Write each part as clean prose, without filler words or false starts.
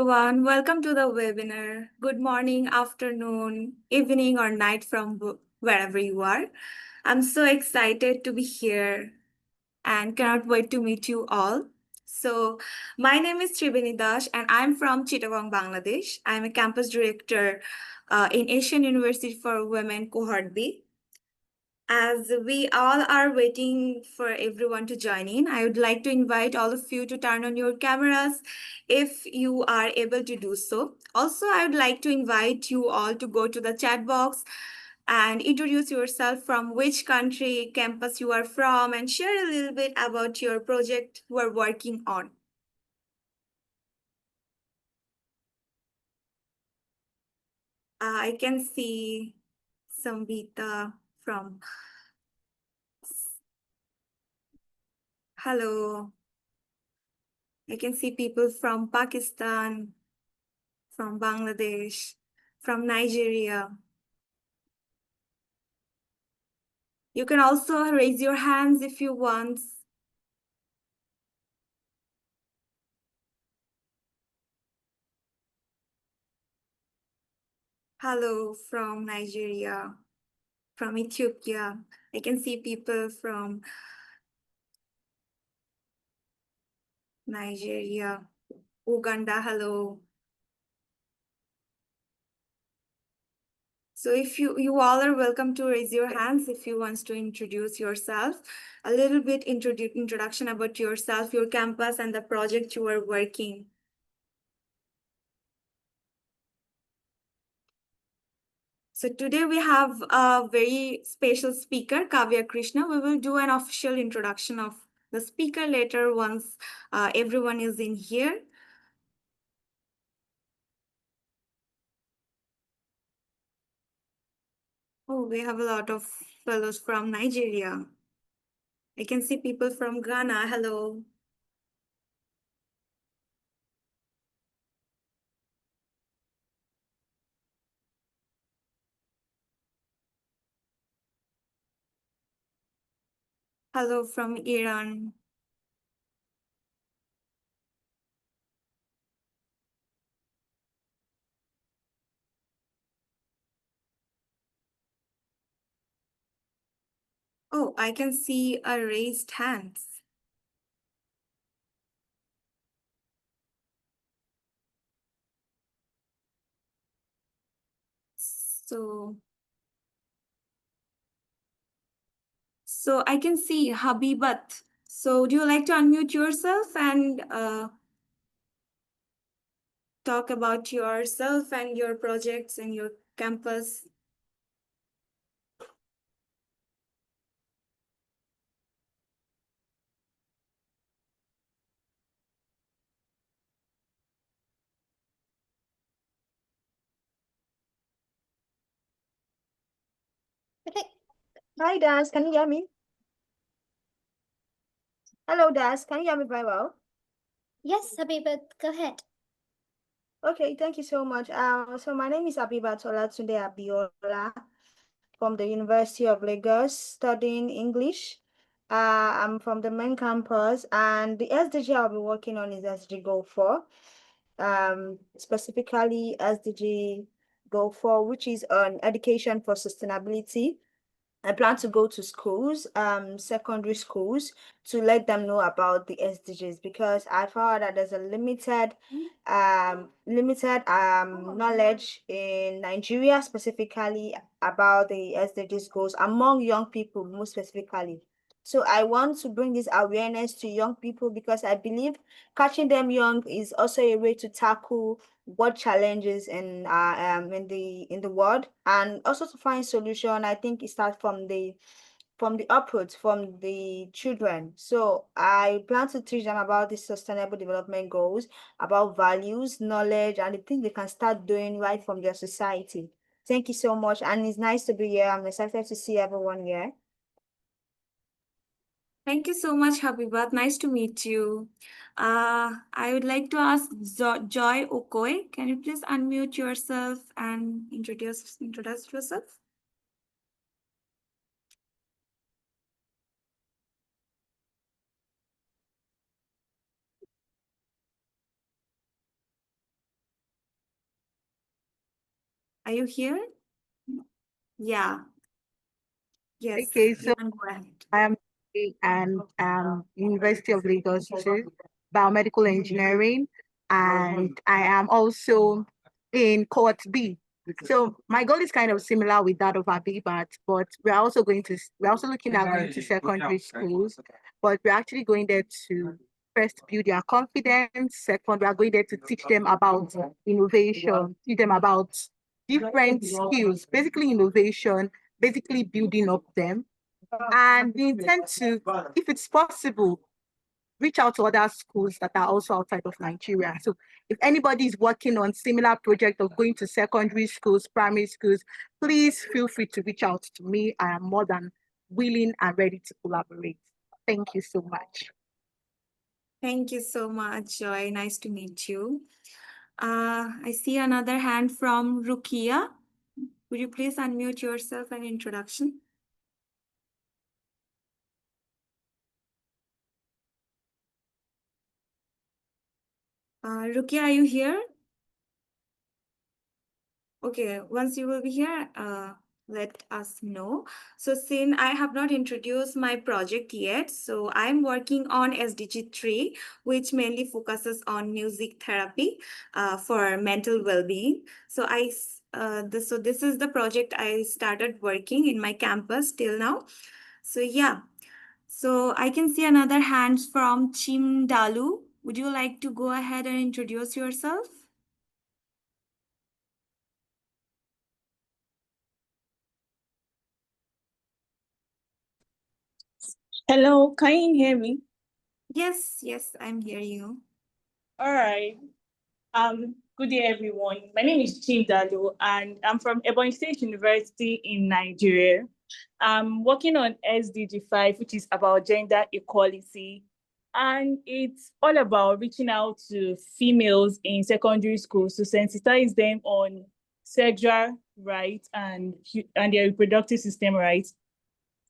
everyone. Welcome to the webinar. Good morning, afternoon, evening, or night from wherever you are. I'm so excited to be here and cannot wait to meet you all. My name is Tribini Dash, and I'm from Chittagong, Bangladesh. I'm a campus director in Asian University for Women Cohort B. As we all are waiting for everyone to join in, I would like to invite all of you to turn on your cameras if you are able to do so. Also, I would like to invite you all to go to the chat box and introduce yourself, from which country, campus you are from, and share a little bit about your project you are working on. I can see Sambita from, hello. I can see people from Pakistan, from Bangladesh, from Nigeria. You can also raise your hands if you want. Hello from Nigeria, from Ethiopia. I can see people from Nigeria, Uganda. Hello. So if you all are welcome to raise your hands if you want to introduce yourself, a little bit introduction about yourself, your campus, and the project you are working. So today we have a very special speaker, Kavya Krishna. We will do an official introduction of the speaker later once everyone is in here. Oh, we have a lot of fellows from Nigeria. I can see people from Ghana. Hello. Hello from Iran. Oh, I can see a raised hands. So, so I can see Habibat. So do you like to unmute yourself and talk about yourself and your projects and your campus? Okay. Hi, Das. Can you hear me? Hello, Das. Can you hear me very well? Yes, Habibat, go ahead. Okay, thank you so much. So my name is Abibat Olatunde Abiola from the University of Lagos, studying English. I'm from the main campus, and the SDG I'll be working on is SDG Goal 4. Specifically SDG Goal 4, which is on education for sustainability. I plan to go to schools, secondary schools, to let them know about the SDGs because I found that there's a limited knowledge in Nigeria specifically about the SDGs goals among young people, most specifically. So I want to bring this awareness to young people because I believe catching them young is also a way to tackle what challenges in the world and also to find solution. I think it starts from the upwards from the children. So I plan to teach them about the sustainable development goals, about values, knowledge, and the things they can start doing right from their society. Thank you so much, and it's nice to be here. I'm excited to see everyone here. Thank you so much, Habibat. Nice to meet you. I would like to ask Joy Okoy. Can you please unmute yourself and introduce yourself? Are you here? Yeah. Yes, Okay, you so can go ahead. I am and University of Lagos too, biomedical engineering, and I am also in cohort B. So my goal is kind of similar with that of Abibat, but we're also looking at going to secondary schools, but we're actually going there to first build their confidence. Second, we are going there to teach them about innovation, teach them about different skills, basically innovation, basically building up them. And we intend to, if it's possible, reach out to other schools that are also outside of Nigeria. So if anybody is working on similar project of going to secondary schools, primary schools, please feel free to reach out to me. I am more than willing and ready to collaborate. Thank you so much. Thank you so much, Joy. Nice to meet you. I see another hand from Rukia. Would you please unmute yourself and introduction? Rukia, are you here? Okay, once you will be here, let us know. So since I have not introduced my project yet, so I'm working on SDG 3, which mainly focuses on music therapy for mental well-being. So this is the project I started working in my campus till now. So yeah, so I can see another hand from Chim Dalu. Would you like to go ahead and introduce yourself? Hello, can you hear me? Yes, I'm hearing you. All right. Good day, everyone. My name is Chim Dalo, and I'm from Ebonyi State University in Nigeria. I'm working on SDG 5, which is about gender equality. And it's all about reaching out to females in secondary schools to sensitize them on sexual rights and their reproductive system rights.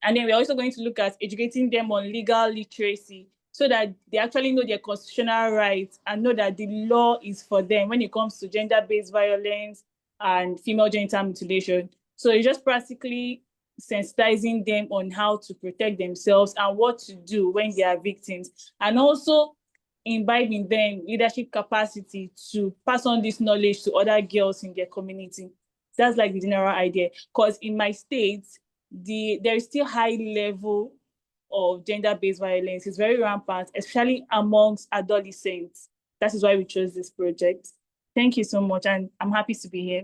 And then we're also going to look at educating them on legal literacy so that they actually know their constitutional rights and know that the law is for them when it comes to gender-based violence and female genital mutilation. So it's just practically sensitizing them on how to protect themselves and what to do when they are victims. And also imbibing them leadership capacity to pass on this knowledge to other girls in their community. That's like the general idea. Because in my state, there is still high level of gender-based violence. It's very rampant, especially amongst adolescents. That is why we chose this project. Thank you so much, and I'm happy to be here.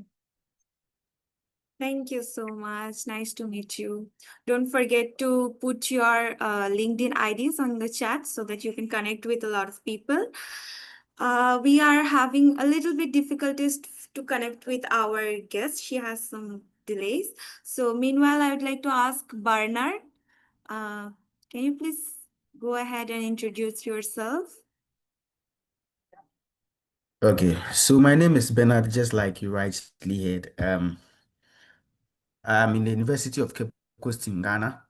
Thank you so much. Nice to meet you. Don't forget to put your LinkedIn IDs on the chat so that you can connect with a lot of people. We are having a little bit difficulties to connect with our guest. She has some delays. So meanwhile, I would like to ask Barnard, can you please go ahead and introduce yourself? Okay, so my name is Bernard, just like you rightly heard. I'm in the University of Cape Coast in Ghana,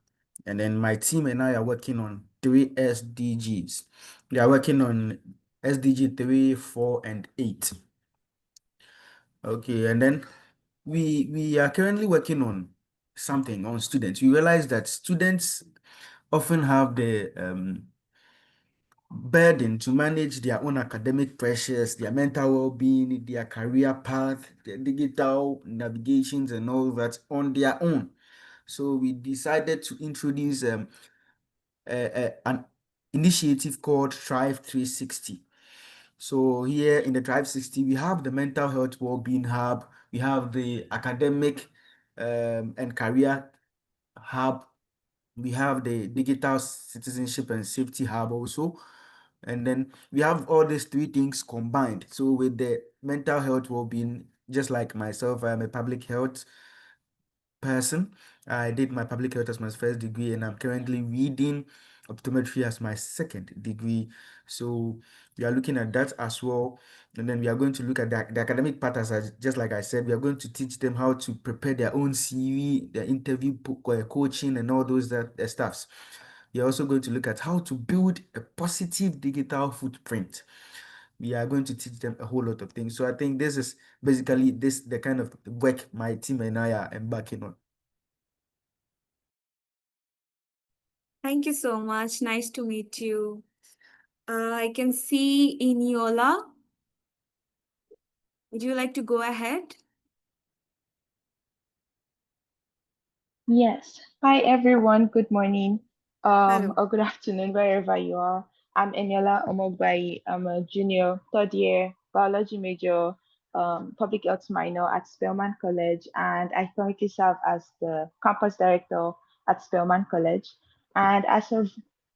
and then my team and I are working on three SDGs. We are working on SDG 3, 4, and 8. Okay, and then we are currently working on something on students. We realize that students often have the burden to manage their own academic pressures, their mental well-being, their career path, their digital navigations, and all that on their own. So we decided to introduce an initiative called Thrive 360. So here in the Thrive 60, we have the mental health well-being hub, we have the academic and career hub, we have the digital citizenship and safety hub also. And then we have all these three things combined. So with the mental health well-being, just like myself, I'm a public health person. I did my public health as my first degree, and I'm currently reading optometry as my second degree. So we are looking at that as well. And then we are going to look at the academic part, just like I said, we are going to teach them how to prepare their own CV, their interview coaching, and all those stuffs. We are also going to look at how to build a positive digital footprint. we are going to teach them a whole lot of things. So I think this is basically the kind of work my team and I are embarking on. Thank you so much. Nice to meet you. I can see Iniola. Would you like to go ahead? Yes. Hi, everyone. Good morning, Hello. or good afternoon, wherever you are. I'm Eniola Omogbai. I'm a junior third year biology major, public health minor at Spelman College, and I currently serve as the campus director at Spelman College. And as of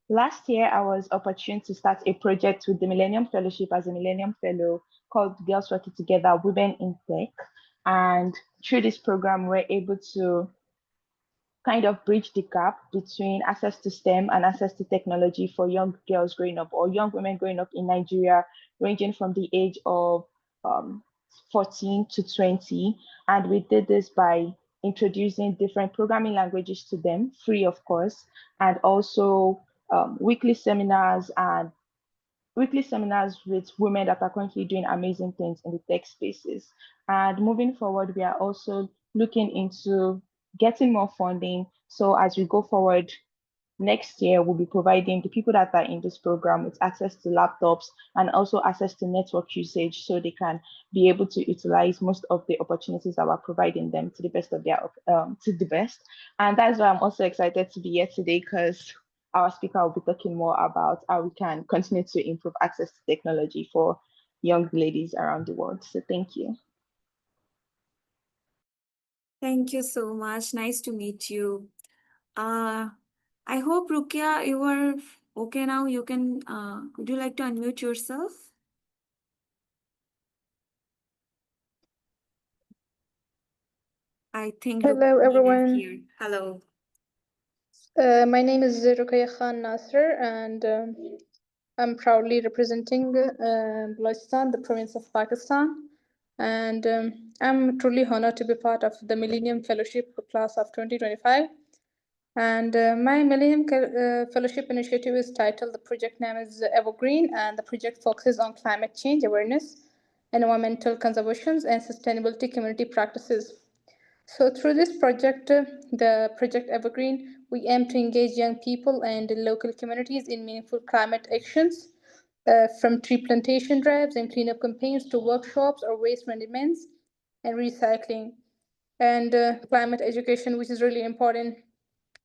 last year, I was opportune to start a project with the Millennium Fellowship as a Millennium Fellow called Girls Working Together, Women in Tech. And through this program, we're able to kind of bridge the gap between access to STEM and access to technology for young girls growing up or young women growing up in Nigeria, ranging from the age of um, 14 to 20. And we did this by introducing different programming languages to them, free, of course, and also weekly seminars with women that are currently doing amazing things in the tech spaces. And moving forward, we are also looking into getting more funding. So as we go forward, next year we'll be providing the people that are in this program with access to laptops and also access to network usage so they can be able to utilize most of the opportunities that we're providing them to the best of their to the best. And that's why I'm also excited to be here today because our speaker will be talking more about how we can continue to improve access to technology for young ladies around the world. So thank you. Thank you so much. Nice to meet you. Uh, I hope Rukia, you are okay now. You can, would you like to unmute yourself? I think Hello, Rukia didn't everyone. hear. Hello. My name is Ruqayya Khan Nasser, and I'm proudly representing Balochistan, the province of Pakistan. And I'm truly honored to be part of the Millennium Fellowship class of 2025. And my Millennium Fellowship initiative is titled, the project name is Evergreen, and the project focuses on climate change awareness, environmental conservation, and sustainability community practices. So through this project, the Project Evergreen, we aim to engage young people and local communities in meaningful climate actions, from tree plantation drives and cleanup campaigns to workshops or waste management and recycling, and climate education, which is really important.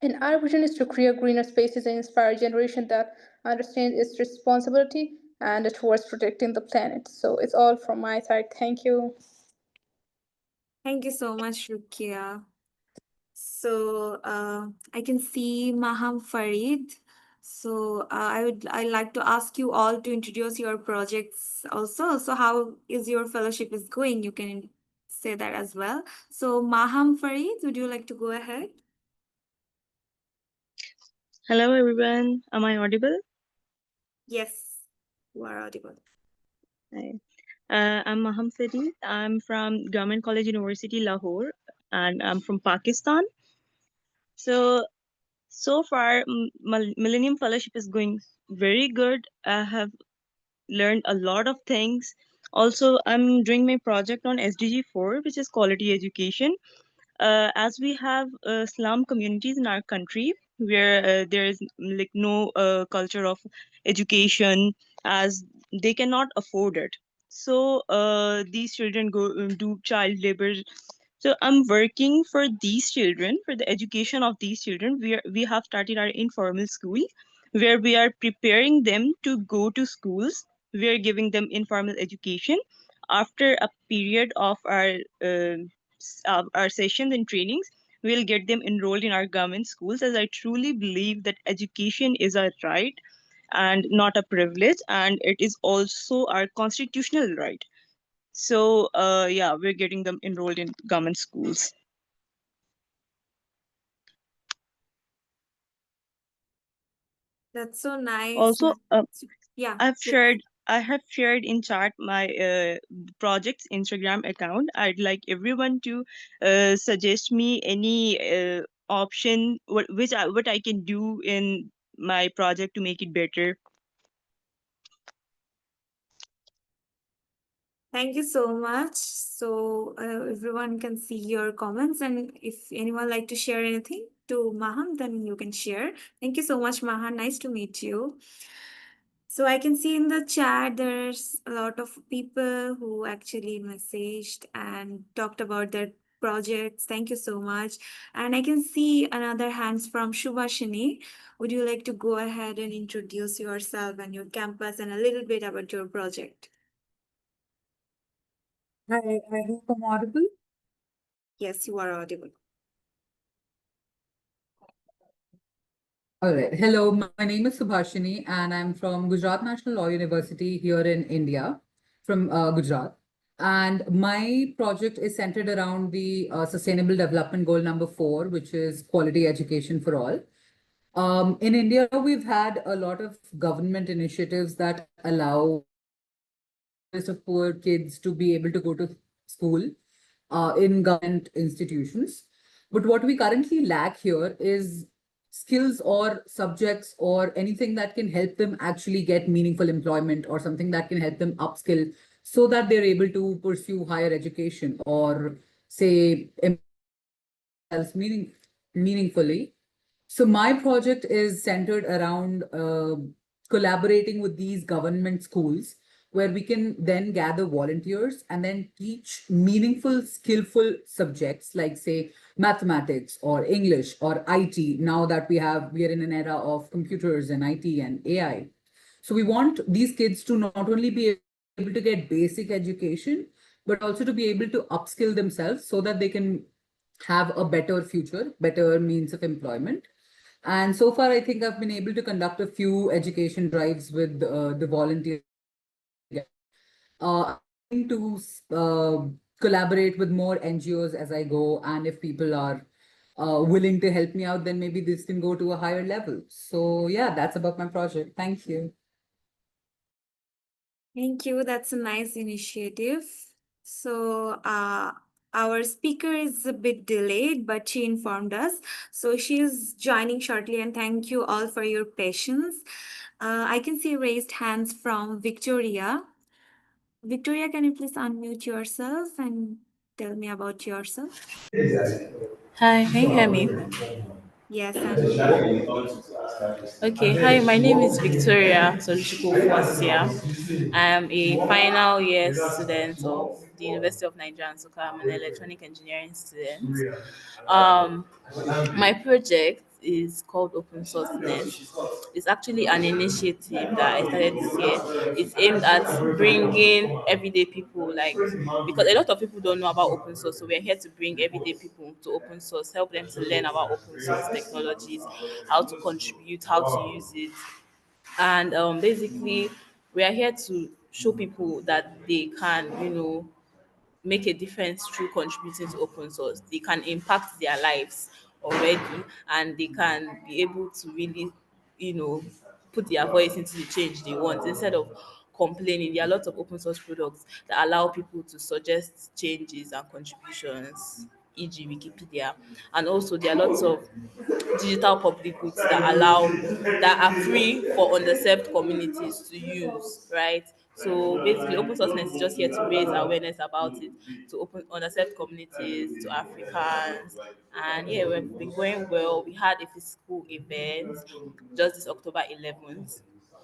And our vision is to create greener spaces and inspire a generation that understands its responsibility and towards protecting the planet. So it's all from my side. Thank you. Thank you so much, Rukia. So I can see Maham Farid. So I like to ask you all to introduce your projects also. So how is your fellowship is going? You can say that as well. So Maham Farid, would you like to go ahead? Hello everyone, am I audible? Yes, you are audible. Hi. I'm Maham Fadi. I'm from Government College University, Lahore, and I'm from Pakistan. So far, Millennium Fellowship is going very good. I have learned a lot of things. Also, I'm doing my project on SDG 4, which is quality education. As we have slum communities in our country where there is like no culture of education, as they cannot afford it, so these children go do child labor. So I'm working for these children, for the education of these children. We have started our informal school where we are preparing them to go to schools. We are giving them informal education after a period of our sessions and trainings. We'll get them enrolled in our government schools, as I truly believe that education is a right and not a privilege, and it is also our constitutional right. So yeah, we're getting them enrolled in government schools. That's so nice. Also, Yeah, I've please. shared I have shared in chat my project's Instagram account. I'd like everyone to suggest me any option what I can do in my project to make it better. Thank you so much. So everyone can see your comments, and if anyone like to share anything to Mahan, then you can share. Thank you so much, Mahan. Nice to meet you. So I can see in the chat there's a lot of people who actually messaged and talked about their projects. Thank you so much. And I can see another hands from Shubhashini. Would you like to go ahead and introduce yourself and your campus and a little bit about your project? I hope I'm audible. Yes, you are audible. All right. Hello, my name is Subhashini, and I'm from Gujarat National Law University here in India, from Gujarat. And my project is centered around the Sustainable Development Goal number 4, which is quality education for all. In India, we've had a lot of government initiatives that allow of poor kids to be able to go to school in government institutions. But what we currently lack here is skills or subjects or anything that can help them actually get meaningful employment or something that can help them upskill so that they're able to pursue higher education or say themselves meaningfully. So my project is centered around collaborating with these government schools where we can then gather volunteers and then teach meaningful, skillful subjects like say mathematics or English or IT. Now that we are in an era of computers and IT and AI. So we want these kids to not only be able to get basic education, but also to be able to upskill themselves so that they can have a better future, better means of employment. And so far, I think I've been able to conduct a few education drives with the volunteers. I'm going to collaborate with more NGOs as I go, and if people are willing to help me out, then maybe this can go to a higher level. So yeah, that's about my project. Thank you. Thank you. That's a nice initiative. So, our speaker is a bit delayed, but she informed us. So, she is joining shortly, and thank you all for your patience. I can see raised hands from Victoria. Victoria, can you please unmute yourself and tell me about yourself? Hi, can you hear me? Yes, and you? Okay, hi, my name is Victoria Soluchukwu Fwasia. I am a final year student of the University of Nigeria, Nsukka. I'm an electronic engineering student. Um, my project is called Open Source Nest. It's actually an initiative that I started this year. It's aimed at bringing everyday people, like, because a lot of people don't know about open source. So we're here to bring everyday people to open source, help them to learn about open source technologies, how to contribute, how to use it. And basically, we are here to show people that they can, make a difference through contributing to open source. They can impact their lives already, and they can be able to really, you know, put their voice into the change they want instead of complaining. There are lots of open source products that allow people to suggest changes and contributions, e.g. Wikipedia. And also there are lots of digital public goods that are free for underserved communities to use, right? So basically, Open Sourceness is just here to raise awareness about it to open underserved communities, to Africans, and yeah, we've been going well. We had a physical event just this October 11th.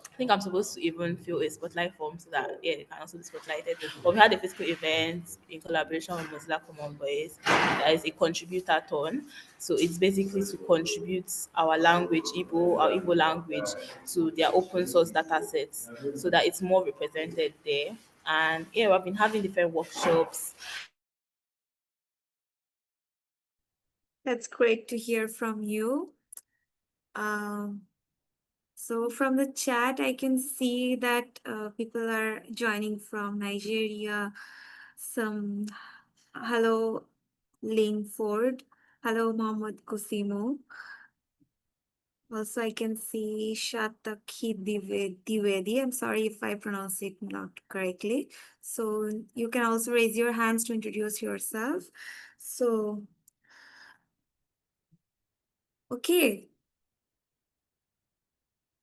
I think I'm supposed to even fill a spotlight form so that yeah, it can also be spotlighted. But we had a physical event in collaboration with Mozilla Common Voice. There is a contributor ton. So it's basically to contribute our language, our Igbo language, to their open source data sets so that it's more represented there. And yeah, we've been having different workshops. That's great to hear from you. Um, So from the chat, I can see that people are joining from Nigeria. Some hello, Lingford. Hello, Mohammed Kosimo. Also, I can see Shataki Divedi. I'm sorry if I pronounce it not correctly. So you can also raise your hands to introduce yourself. So, okay.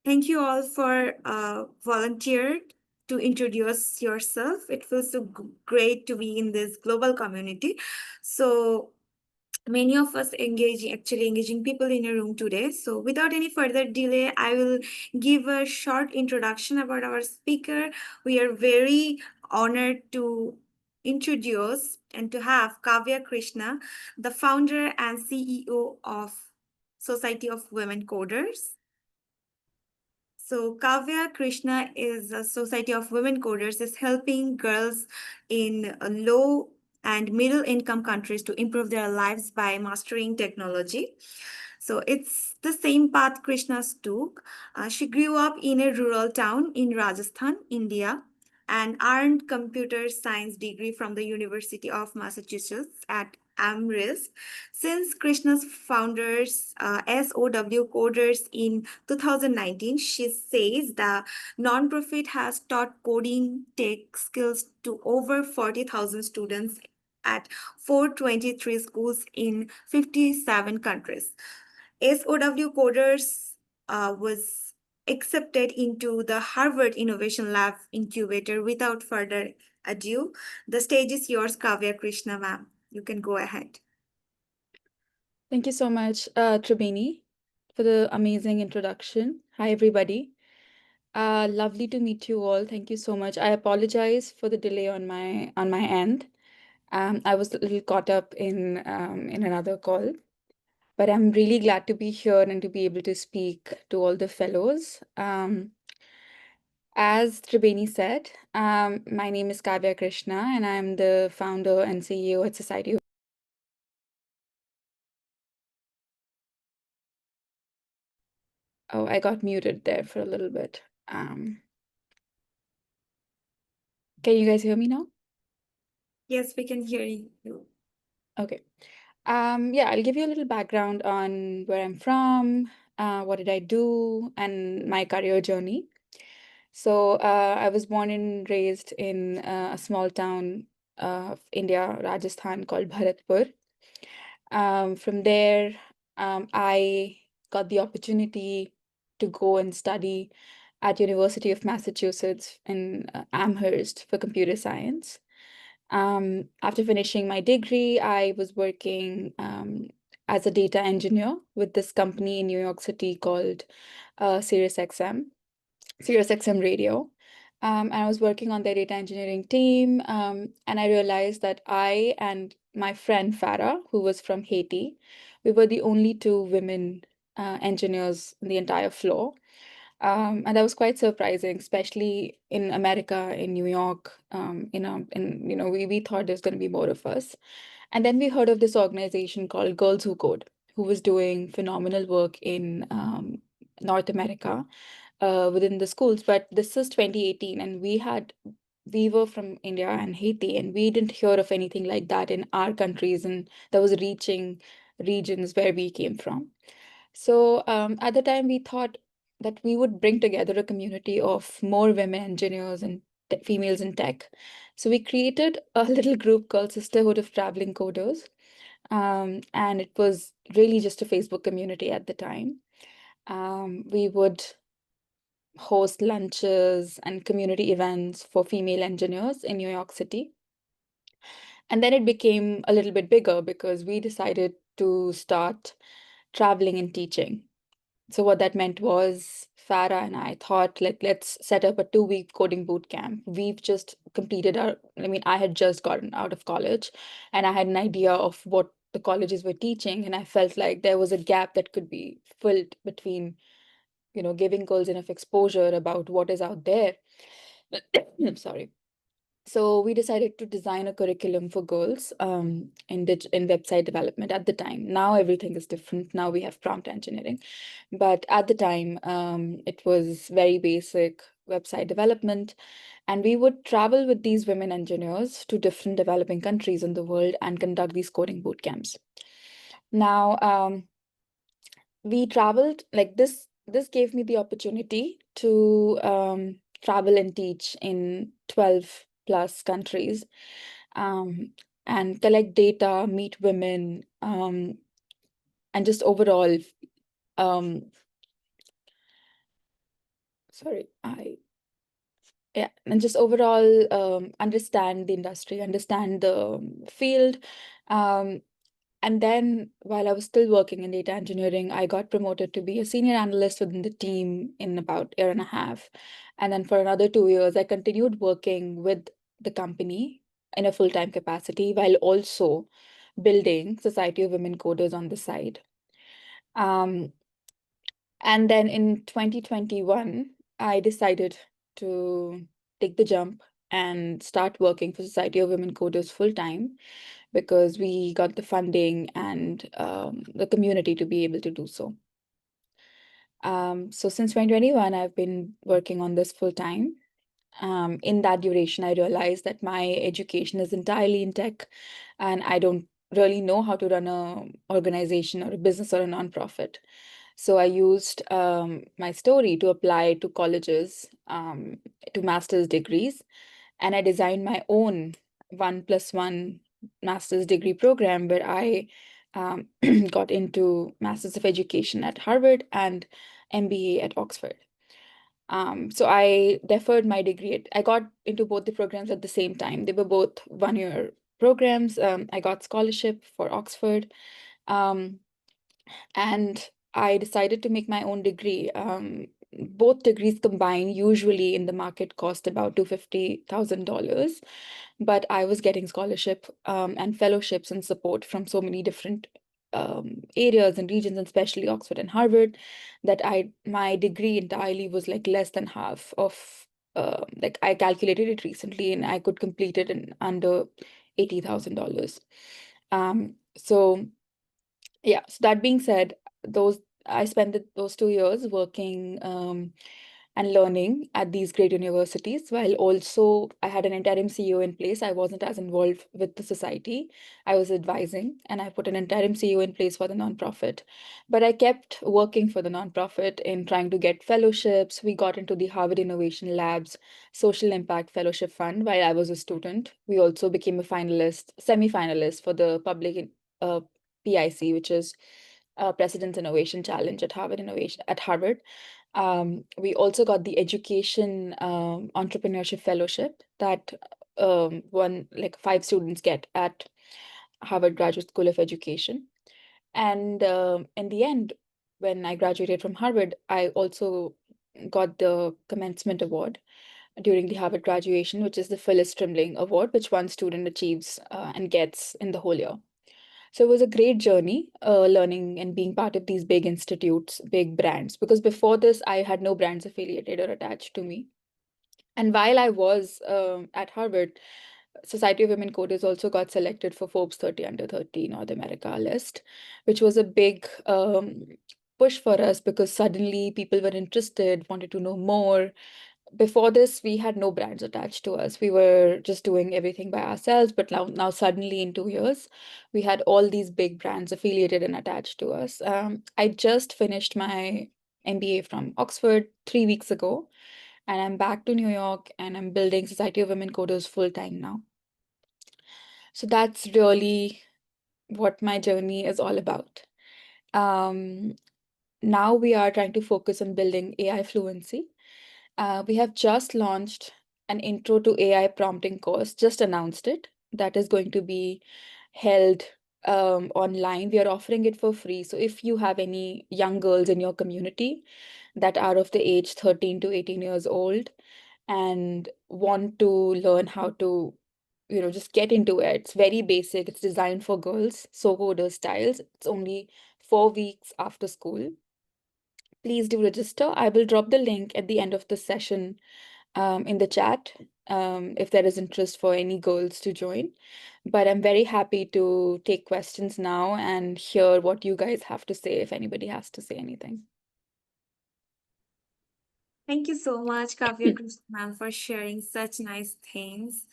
Thank you all for volunteered to introduce yourself. It feels so great to be in this global community. So many of us engaging people in a room today. So without any further delay, I will give a short introduction about our speaker. We are very honored to introduce and to have Kavya Krishna, the founder and CEO of Society of Women Coders. So Kavya Krishna is a Society of Women Coders is helping girls in low and middle income countries to improve their lives by mastering technology. So it's the same path Krishna's took. She grew up in a rural town in Rajasthan, India, and earned computer science degree from the University of Massachusetts at Amherst. Since Krishna's founders SOW Coders in 2019, she says the nonprofit has taught coding tech skills to over 40,000 students at 423 schools in 57 countries. SOW Coders was accepted into the Harvard Innovation Lab incubator. Without further ado, the stage is yours, Kavya Krishna, ma'am. You can go ahead. Thank you so much, Tribini, for the amazing introduction. Hi, everybody. Lovely to meet you all. Thank you so much. I apologize for the delay on my end. I was a little caught up in another call, but I'm really glad to be here and to be able to speak to all the fellows. As Tribeni said, my name is Kavya Krishna, and I'm the founder and CEO at Society of. Oh, I got muted there for a little bit. Can you guys hear me now? Yes, we can hear you. Okay. Yeah, I'll give you a little background on where I'm from, what did I do, and my career journey. So, I was born and raised in a small town of India, Rajasthan, called Bharatpur. From there, I got the opportunity to go and study at University of Massachusetts in Amherst for computer science. After finishing my degree, I was working as a data engineer with this company in New York City called SiriusXM Radio. And I was working on their data engineering team, and I realized that I and my friend Farah, who was from Haiti, we were the only two women engineers in the entire floor. And that was quite surprising, especially in America, in New York. We thought there's going to be more of us. And then we heard of this organization called Girls Who Code, who was doing phenomenal work in North America within the schools. But this is 2018, and we were from India and Haiti, and we didn't hear of anything like that in our countries, and that was reaching regions where we came from. So at the time, we thought that we would bring together a community of more women engineers and females in tech. So we created a little group called Sisterhood of Traveling Coders. And it was really just a Facebook community at the time. We would host lunches and community events for female engineers in New York City. And then it became a little bit bigger because we decided to start traveling and teaching. So what that meant was Farah and I thought, let's set up a 2-week coding boot camp. We've just completed I had just gotten out of college, and I had an idea of what the colleges were teaching, and I felt like there was a gap that could be filled between, giving girls enough exposure about what is out there. I'm sorry. So we decided to design a curriculum for girls in website development at the time. Now everything is different. Now we have prompt engineering. But at the time, it was very basic website development. And we would travel with these women engineers to different developing countries in the world and conduct these coding boot camps. Now, we traveled like this. This gave me the opportunity to travel and teach in 12 plus countries, and collect data, meet women, and just overall, sorry, yeah, and just overall understand the industry, understand the field. Um, and then while I was still working in data engineering, I got promoted to be a senior analyst within the team in about year and a half. And then for another 2 years, I continued working with the company in a full-time capacity while also building Society of Women Coders on the side. Um, and then in 2021, I decided to take the jump and start working for Society of Women Coders full time because we got the funding and the community to be able to do so. So since 2021, I've been working on this full time. In that duration, I realized that my education is entirely in tech, and I don't really know how to run a organization or a business or a nonprofit. So I used my story to apply to colleges, to master's degrees, and I designed my own 1+1 master's degree program where I got into Masters of Education at Harvard and MBA at Oxford. So I deferred my degree. I got into both the programs at the same time. They were both 1 year programs. I got scholarship for Oxford. Um, and I decided to make my own degree. Both degrees combined usually in the market cost about $250,000, but I was getting scholarship and fellowships and support from so many different areas and regions, and especially Oxford and Harvard, that my degree entirely was like less than half of like I calculated it recently and I could complete it in under $80,000. So yeah, so that being said, those I spent those 2 years working and learning at these great universities, while also I had an interim CEO in place. I wasn't as involved with the society. I was advising, and I put an interim CEO in place for the nonprofit. But I kept working for the nonprofit in trying to get fellowships. We got into the Harvard Innovation Labs Social Impact Fellowship Fund while I was a student. We also became a finalist, semi-finalist for the public PIC, which is President's Innovation Challenge at Harvard. We also got the Education Entrepreneurship Fellowship that one like 5 students get at Harvard Graduate School of Education. And in the end, when I graduated from Harvard, I also got the Commencement Award during the Harvard graduation, which is the Phyllis Trimling Award, which one student achieves and gets in the whole year. So it was a great journey, learning and being part of these big institutes, big brands, because before this, I had no brands affiliated or attached to me. And while I was at Harvard, Society of Women Coders also got selected for Forbes 30 Under 30 North America list, which was a big push for us because suddenly people were interested, wanted to know more. Before this, we had no brands attached to us. We were just doing everything by ourselves. But now suddenly in 2 years, we had all these big brands affiliated and attached to us. I just finished my MBA from Oxford 3 weeks ago, and I'm back to New York and I'm building Society of Women Coders full time now. So that's really what my journey is all about. Now we are trying to focus on building AI fluency. We have just launched an intro to AI prompting course, just announced it. That is going to be held online. We are offering it for free. So if you have any young girls in your community that are of the age 13 to 18 years old and want to learn how to, just get into it, it's very basic. It's designed for girls, so coder styles. It's only 4 weeks after school. Please do register. I will drop the link at the end of the session in the chat if there is interest for any girls to join. But I'm very happy to take questions now and hear what you guys have to say if anybody has to say anything. Thank you so much, Kavya Krishna ma'am, for sharing such nice things.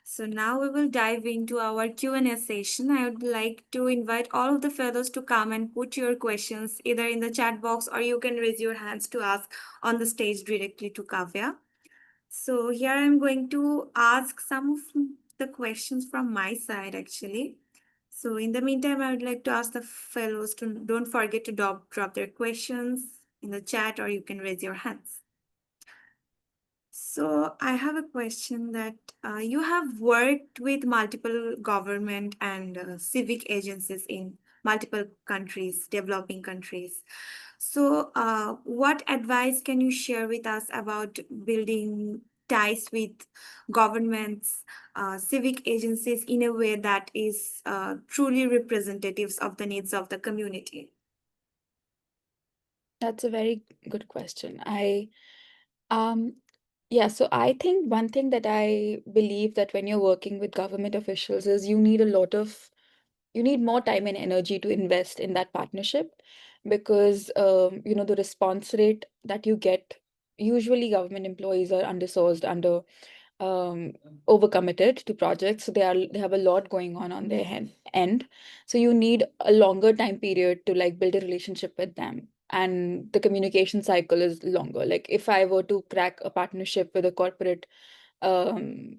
So now we will dive into our Q&A session. I would like to invite all of the fellows to come and put your questions either in the chat box or you can raise your hands to ask on the stage directly to Kavya. So here I'm going to ask some of the questions from my side actually. So in the meantime, I would like to ask the fellows to don't forget to drop their questions in the chat or you can raise your hands. So I have a question that you have worked with multiple government and civic agencies in multiple countries, developing countries. So what advice can you share with us about building ties with governments, civic agencies in a way that is truly representatives of the needs of the community? That's a very good question. Um, yeah, so I think one thing that I believe that when you're working with government officials is you need more time and energy to invest in that partnership because the response rate that you get, usually government employees are undersourced, um, overcommitted to projects. So they have a lot going on their end. So you need a longer time period to like build a relationship with them. And the communication cycle is longer. Like if I were to crack a partnership um,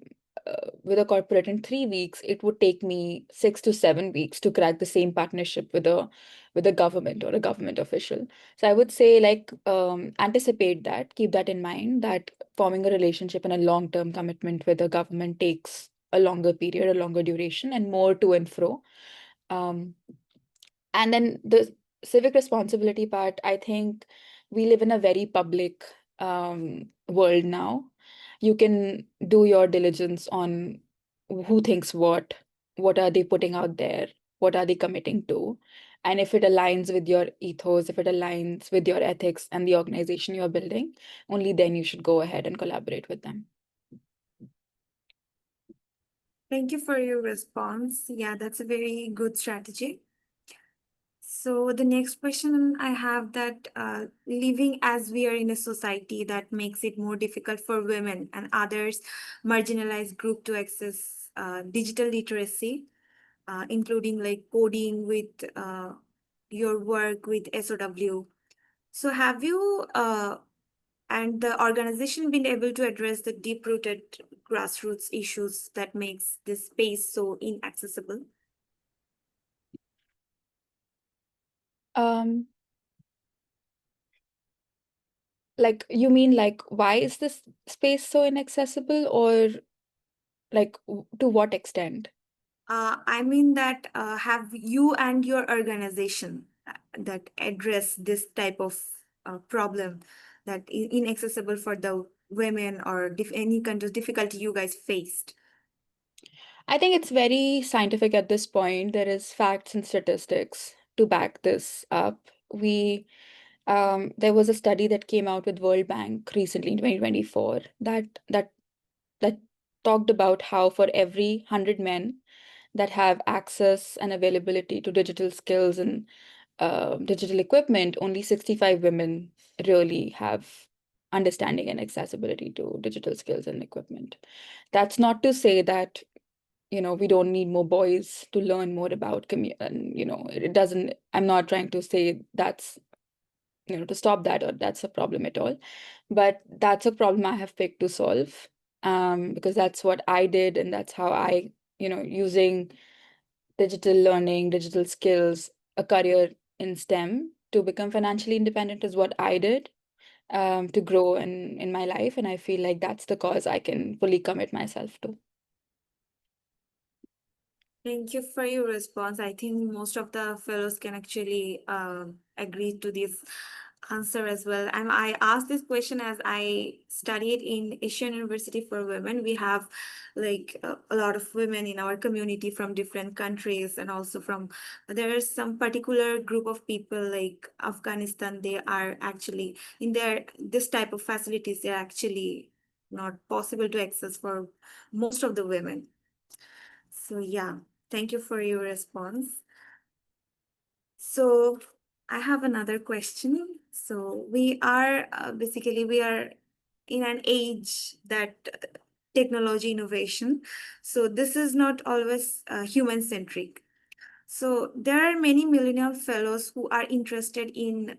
with a corporate in 3 weeks, it would take me 6 to 7 weeks to crack the same partnership with a government or a government official. So I would say like anticipate that, keep that in mind that forming a relationship and a long-term commitment with a government takes a longer period, a longer duration, and more to and fro. Um, and then the civic responsibility part, I think we live in a very public world now. You can do your diligence on who thinks what are they putting out there, what are they committing to. And if it aligns with your ethos, if it aligns with your ethics and the organization you're building, only then you should go ahead and collaborate with them. Thank you for your response. Yeah, that's a very good strategy. So the next question I have that living as we are in a society that makes it more difficult for women and others marginalized group to access digital literacy, including like coding with your work with SOW. So have you and the organization been able to address the deep-rooted grassroots issues that makes this space so inaccessible? Um, like you mean like why is this space so inaccessible or like to what extent? I mean that have you and your organization that address this type of problem that inaccessible for the women or any kind of difficulty you guys faced? I think it's very scientific at this point. There is facts and statistics to back this up. There was a study that came out with World Bank recently in 2024 that talked about how for every 100 men that have access and availability to digital skills and digital equipment, only 65 women really have understanding and accessibility to digital skills and equipment. That's not to say that we don't need more boys to learn more about and it doesn't. I'm not trying to say that's to stop that or that's a problem at all, but that's a problem I have picked to solve, because that's what I did and that's how I using digital learning, digital skills, a career in STEM to become financially independent is what I did, to grow in my life, and I feel like that's the cause I can fully commit myself to. Thank you for your response. I think most of the fellows can actually agree to this answer as well. And I asked this question as I studied in Asian University for Women. We have like a lot of women in our community from different countries and also from there is some particular group of people like Afghanistan. They are actually in their this type of facilities. They're actually not possible to access for most of the women. So yeah, thank you for your response. So I have another question. So we are basically we are in an age that technology innovation. So this is not always human centric. So there are many millennial fellows who are interested in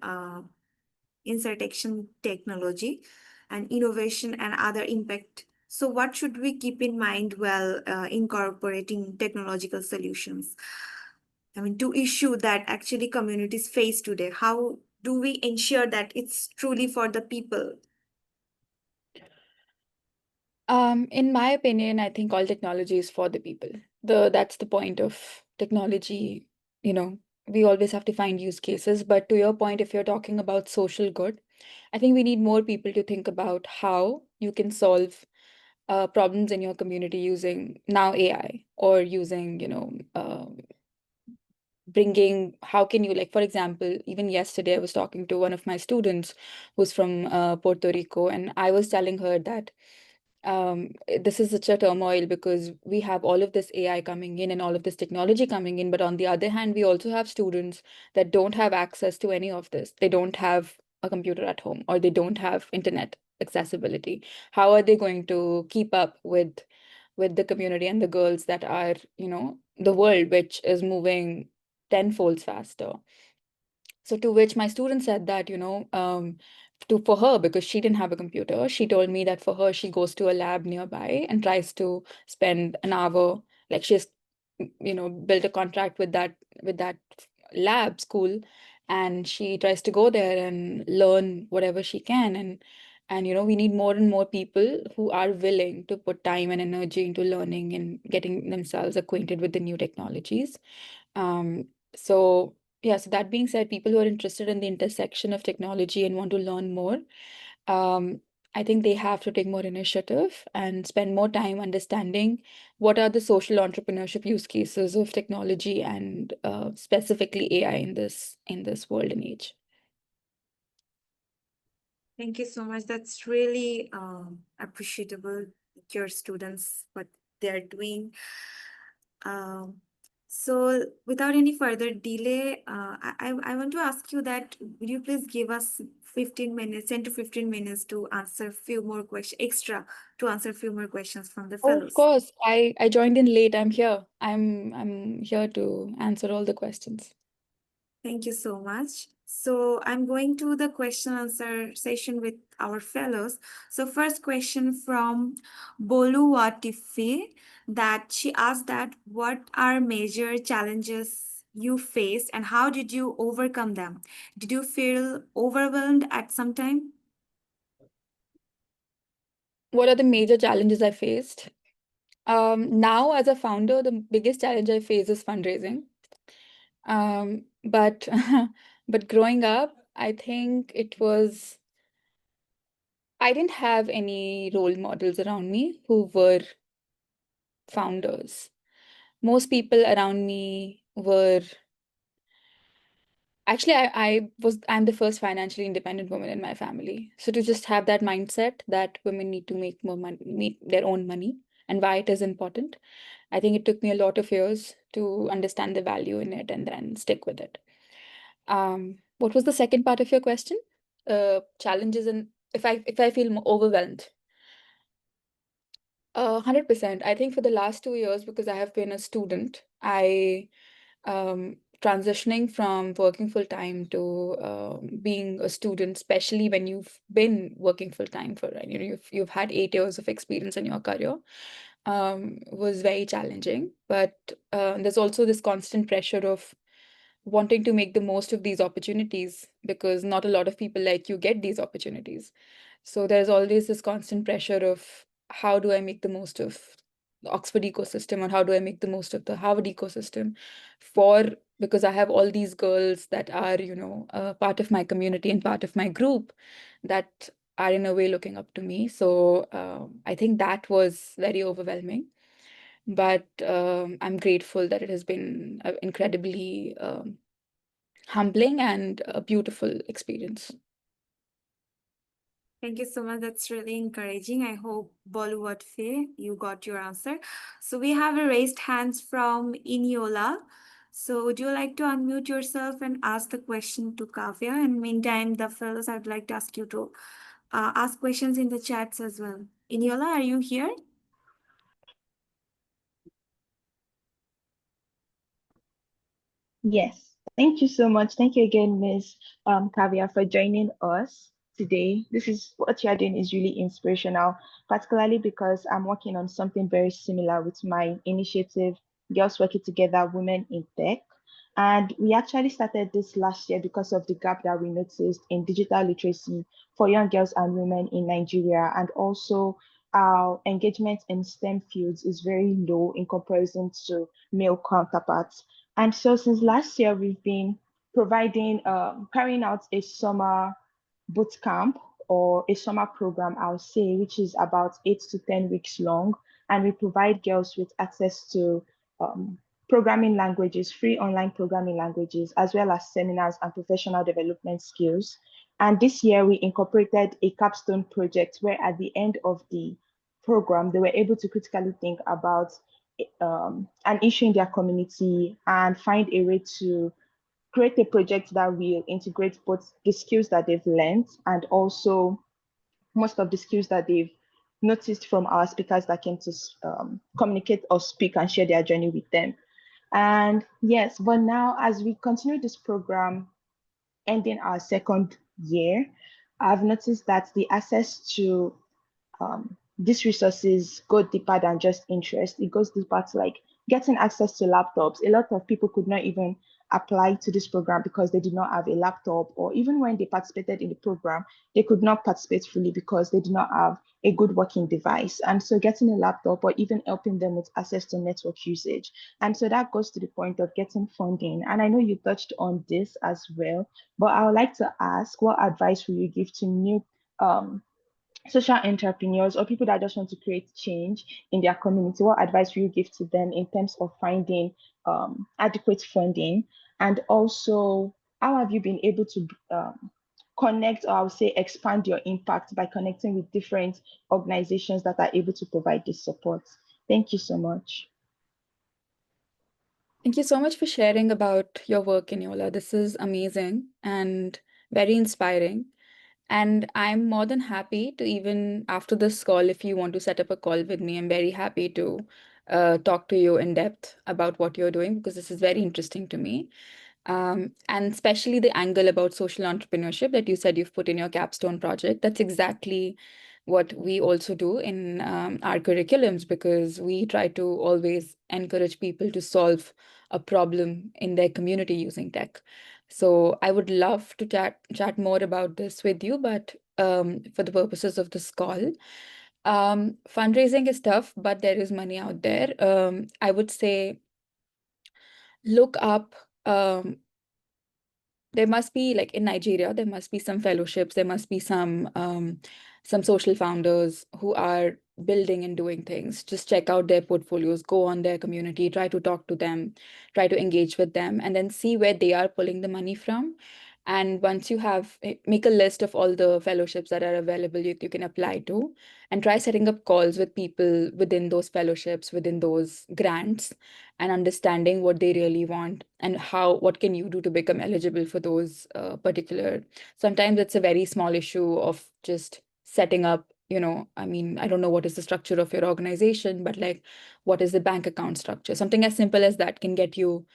intersection technology and innovation and other impact. So what should we keep in mind while incorporating technological solutions? I mean, to issue that actually communities face today, how do we ensure that it's truly for the people? In my opinion, I think all technology is for the people. That's the point of technology. You know, we always have to find use cases. But to your point, if you're talking about social good, I think we need more people to think about how you can solve problems in your community using now AI or using, bringing how can you, like, for example, even yesterday I was talking to one of my students who's from Puerto Rico, and I was telling her that this is such a turmoil because we have all of this AI coming in and all of this technology coming in, but on the other hand we also have students that don't have access to any of this. They don't have a computer at home, or they don't have internet accessibility. How are they going to keep up with the community and the girls that are, the world which is moving tenfold faster? So to which my student said that, to for her, because she didn't have a computer, she told me that for her, she goes to a lab nearby and tries to spend an hour, like she's, built a contract with that lab school, and she tries to go there and learn whatever she can. And we need more and more people who are willing to put time and energy into learning and getting themselves acquainted with the new technologies. So yeah, so that being said, people who are interested in the intersection of technology and want to learn more, um, I think they have to take more initiative and spend more time understanding what are the social entrepreneurship use cases of technology and specifically AI in this world and age. Thank you so much. That's really appreciable, your students, what they're doing. Um, so without any further delay, I want to ask you that would you please give us 15 minutes, 10 to 15 minutes to answer few more questions, extra to answer few more questions from the Oh, of fellows. course. I joined in late. I'm here. I'm here to answer all the questions. Thank you so much. So I'm going to the question answer session with our fellows. So first question from Boluwatife, that she asked that what are major challenges you faced and how did you overcome them? Did you feel overwhelmed at some time? What are the major challenges I faced? Now, as a founder, the biggest challenge I face is fundraising. But but growing up, I think I didn't have any role models around me who were founders. Most people around me were actually I'm the first financially independent woman in my family. So to just have that mindset that women need to make more money, make their own money, and why it is important, I think it took me a lot of years to understand the value in it and then stick with it. What was the second part of your question? Challenges and if I feel overwhelmed. 100%. I think for the last 2 years, because I have been a student, I transitioning from working full time to being a student, especially when you've been working full time for, you've had 8 years of experience in your career, was very challenging. But there's also this constant pressure of wanting to make the most of these opportunities because not a lot of people like you get these opportunities. So there's always this constant pressure of how do I make the most of the Oxford ecosystem, or how do I make the most of the Harvard ecosystem for because I have all these girls that are, part of my community and part of my group that are in a way looking up to me. So I think that was very overwhelming. But I'm grateful that it has been incredibly humbling and a beautiful experience. Thank you so much. That's really encouraging. I hope Bollywood Faye, you got your answer. So we have a raised hands from Iniola. So would you like to unmute yourself and ask the question to Kavya? And meantime, the fellows, I'd like to ask you to ask questions in the chats as well. Iniola, are you here? Yes, thank you so much. Thank you again, Miss Kavya, for joining us today. This is what you're doing is really inspirational, particularly because I'm working on something very similar with my initiative, Girls Working Together, Women in Tech. And we actually started this last year because of the gap that we noticed in digital literacy for young girls and women in Nigeria. And also, our engagement in STEM fields is very low in comparison to male counterparts. And so since last year, we've been carrying out a summer boot camp or a summer program, I'll say, which is about 8 to 10 weeks long. And we provide girls with access to programming languages, free online programming languages, as well as seminars and professional development skills. And this year we incorporated a capstone project where at the end of the program, they were able to critically think about an issue in their community and find a way to create a project that will integrate both the skills that they've learned and also most of the skills that they've noticed from our speakers that came to communicate or speak and share their journey with them. And yes, but now as we continue this program, ending our second year, I've noticed that the access to these resources go deeper than just interest. It goes deeper to like getting access to laptops. A lot of people could not even apply to this program because they did not have a laptop, or even when they participated in the program, they could not participate fully because they did not have a good working device. And so getting a laptop or even helping them with access to network usage. And so that goes to the point of getting funding. And I know you touched on this as well, but I would like to ask, what advice will you give to new social entrepreneurs or people that just want to create change in their community? What advice will you give to them in terms of finding adequate funding? And also, how have you been able to connect, or I would say expand your impact by connecting with different organizations that are able to provide this support? Thank you so much. Thank you so much for sharing about your work, Eniola. This is amazing and very inspiring. And I'm more than happy to, even after this call, if you want to set up a call with me, I'm very happy to talk to you in depth about what you're doing, because this is very interesting to me. And especially the angle about social entrepreneurship that you said you've put in your capstone project. That's exactly what we also do in our curriculums, because we try to always encourage people to solve a problem in their community using tech. So I would love to chat more about this with you, but for the purposes of this call, fundraising is tough, but there is money out there. I would say look up. There must be, like in Nigeria, there must be some fellowships, there must be some social founders who are building and doing things. Just check out their portfolios, go on their community, try to talk to them, try to engage with them, and then see where they are pulling the money from. And once you have, make a list of all the fellowships that are available you can apply to, and try setting up calls with people within those fellowships, within those grants, and understanding what they really want and what can you do to become eligible for those particular. Sometimes it's a very small issue of just setting up, I mean, I don't know what is the structure of your organization, but like, what is the bank account structure? Something as simple as that can get you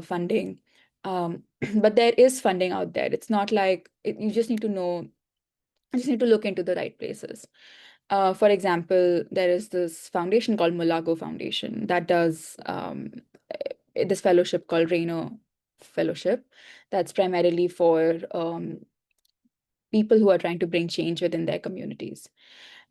funding. But there is funding out there. It's not like you just need to know, you just need to look into the right places. For example, there is this foundation called Mulago Foundation that does this fellowship called Rainer Fellowship. That's primarily for people who are trying to bring change within their communities.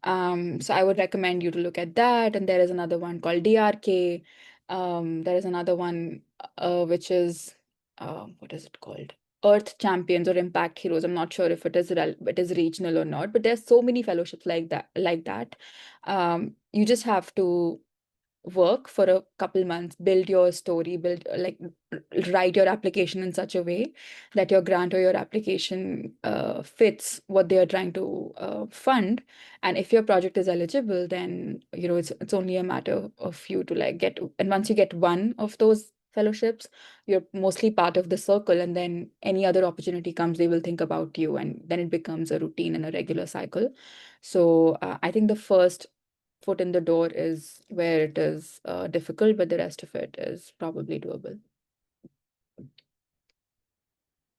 So I would recommend you to look at that. And there is another one called DRK. There is another one which is, what is it called? Earth Champions or Impact Heroes. I'm not sure if it is regional or not, but there's so many fellowships like that. You just have to work for a couple months, build your story, write your application in such a way that your grant or your application fits what they are trying to fund. And if your project is eligible, then it's only a matter of you to like get. And once you get one of those fellowships, you're mostly part of the circle, and then any other opportunity comes, they will think about you, and then it becomes a routine and a regular cycle. So I think the first foot in the door is where it is difficult, but the rest of it is probably doable.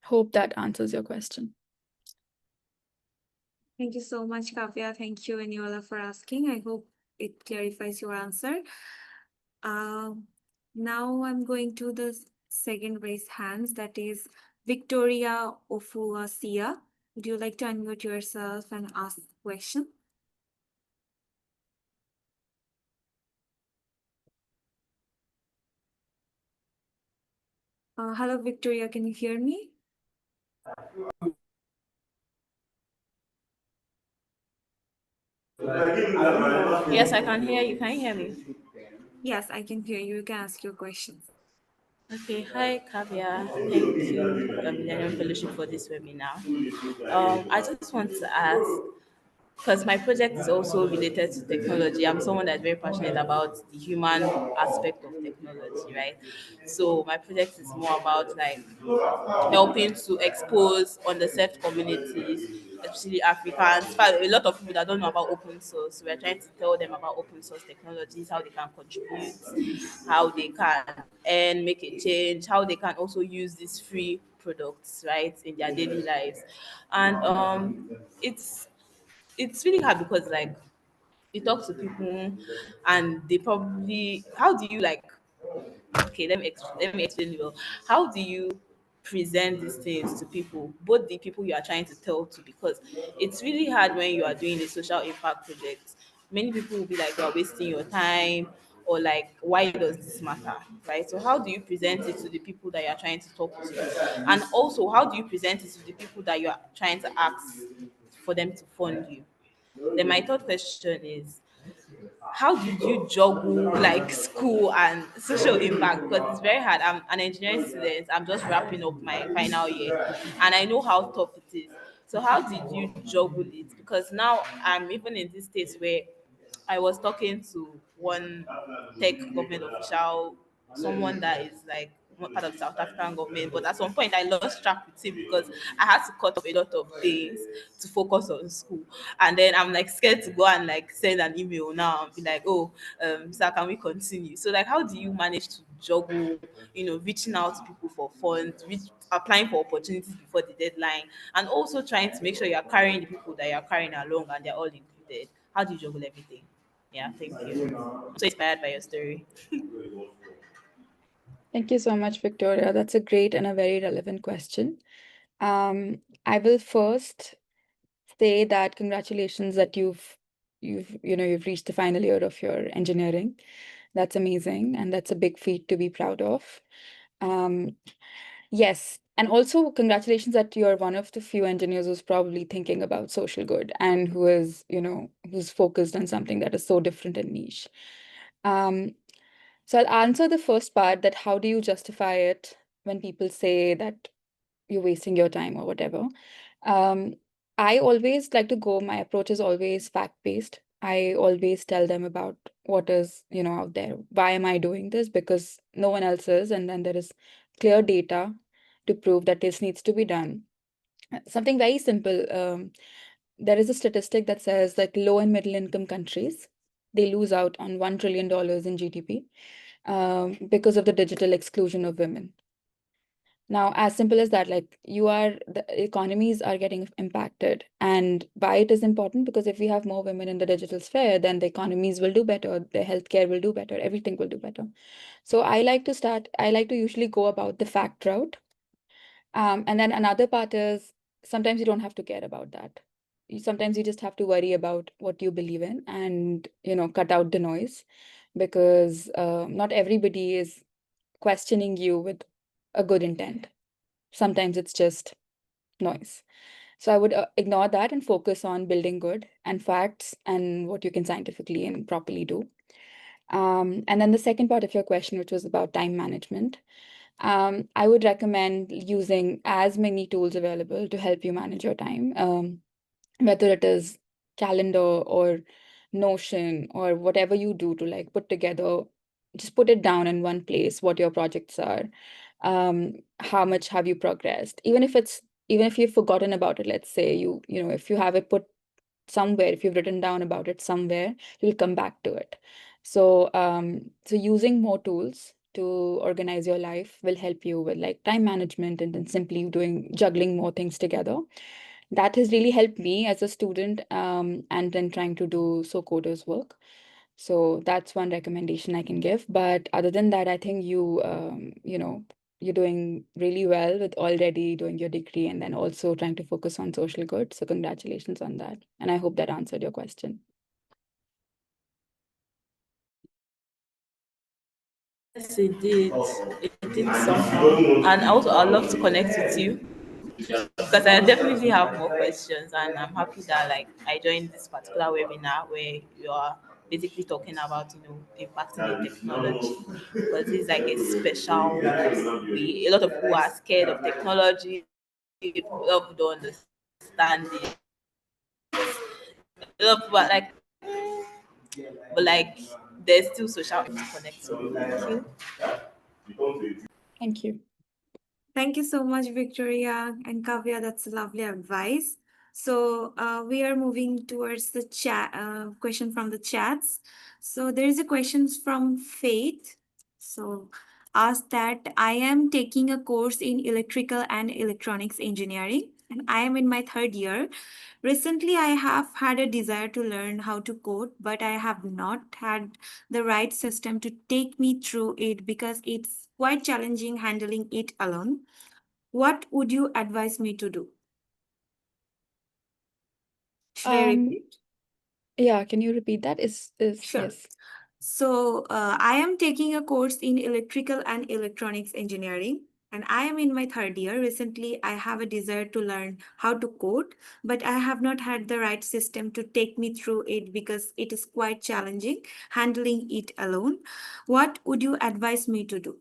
Hope that answers your question. Thank you so much, Kavya. Thank you, Eniola, for asking. I hope it clarifies your answer. Now I'm going to the second raised hands, that is Victoria Ofuasia. Would you like to unmute yourself and ask the question? Hello, Victoria, can you hear me? Yes, I can hear you. Can you hear me? Yes, I can hear you. You can ask your questions. Okay, hi Kavya. Thank you, Millennium Fellowship, for this webinar. I just want to ask, because my project is also related to technology. I'm someone that's very passionate about the human aspect of technology, right? So my project is more about like helping to expose underserved communities, especially Africans. In fact, a lot of people that don't know about open source. We're trying to tell them about open source technologies, how they can contribute, how they can and make a change, how they can also use these free products, right, in their daily lives. And it's really hard because like you talk to people and they probably, how do you like, okay, let me explain it well. How do you present these things to people, both the people you are trying to tell to? Because it's really hard when you are doing a social impact project. Many people will be like, you're wasting your time, or like, why does this matter, right? So how do you present it to the people that you are trying to talk to? And also, how do you present it to the people that you are trying to ask for them to fund you? Then my third question is, how did you juggle like school and social impact? Because it's very hard. I'm an engineering student. I'm just wrapping up my final year, and I know how tough it is. So how did you juggle it? Because now I'm even in this state where I was talking to one tech government official, someone that is like not part of the South African government, but at some point I lost track with him because I had to cut off a lot of things to focus on school. And then I'm like scared to go and like send an email now and be like, oh, sir, can we continue? So like, how do you manage to juggle, reaching out to people for funds, applying for opportunities before the deadline, and also trying to make sure you're carrying the people that you're carrying along and they're all included? How do you juggle everything? Yeah, thank you. I'm so inspired by your story. Thank you so much, Victoria. That's a great and a very relevant question. I will first say that congratulations that you've reached the final year of your engineering. That's amazing, and that's a big feat to be proud of. Um, yes, and also congratulations that you're one of the few engineers who's probably thinking about social good and who's focused on something that is so different and niche. Um, so I'll answer the first part, that how do you justify it when people say that you're wasting your time or whatever. Um, I always like to go, my approach is always fact-based. I always tell them about what is, out there. Why am I doing this? Because no one else is, and then there is clear data to prove that this needs to be done. Something very simple. There is a statistic that says that low and middle income countries, they lose out on $1 trillion in GDP because of the digital exclusion of women. Now, as simple as that, like the economies are getting impacted. And why it is important? Because if we have more women in the digital sphere, then the economies will do better, the healthcare will do better, everything will do better. So I like to usually go about the fact route. And then another part is sometimes you don't have to care about that. Sometimes you just have to worry about what you believe in and, cut out the noise, because not everybody is questioning you with a good intent. Sometimes it's just noise. So I would ignore that and focus on building good and facts and what you can scientifically and properly do. And then the second part of your question, which was about time management, I would recommend using as many tools available to help you manage your time, whether it is calendar or Notion or whatever you do to like put together, just put it down in one place, what your projects are, how much have you progressed, even if you've forgotten about it. Let's say if you have it put somewhere, if you've written down about it somewhere, you'll come back to it. So using more tools to organize your life will help you with like time management, and then simply juggling more things together. That has really helped me as a student, and then trying to do so coders work. So that's one recommendation I can give. But other than that, I think you're doing really well with already doing your degree and then also trying to focus on social good. So congratulations on that. And I hope that answered your question. it did. It did somehow. And also, I'd love to connect with you because I definitely have more questions, and I'm happy that like I joined this particular webinar where you are basically talking about impacting the technology because it's like a special way. A lot of people are scared of technology. A lot of people don't understand it. A lot of people are like, but like there's still social to connect. So thank you. Thank you. Thank you so much, Victoria and Kavya. That's lovely advice. So we are moving towards the chat question from the chats. So there is a question from Faith. So ask that I am taking a course in electrical and electronics engineering, and I am in my third year. Recently, I have had a desire to learn how to code, but I have not had the right system to take me through it because it's quite challenging handling it alone. What would you advise me to do? Should I Um, repeat? yeah, can you repeat that? Sure. Yes. So, I am taking a course in electrical and electronics engineering, and I am in my third year. Recently, I have a desire to learn how to code, but I have not had the right system to take me through it because it is quite challenging handling it alone. What would you advise me to do?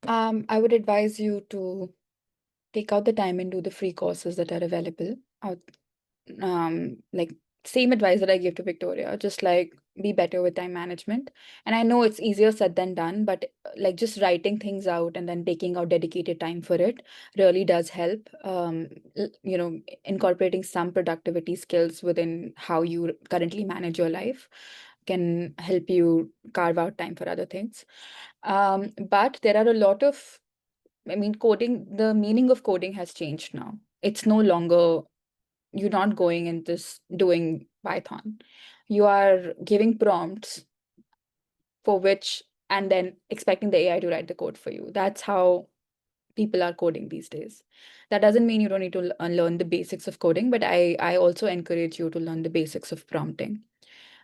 I would advise you to take out the time and do the free courses that are available out. Like same advice that I give to Victoria, just like be better with time management. And I know it's easier said than done, but like just writing things out and then taking out dedicated time for it really does help. Incorporating some productivity skills within how you currently manage your life can help you carve out time for other things. But there are a lot of, I mean, coding, the meaning of coding has changed now. It's no longer you're not going and just doing Python. You are giving prompts for which and then expecting the AI to write the code for you. That's how people are coding these days. That doesn't mean you don't need to learn the basics of coding, but I also encourage you to learn the basics of prompting.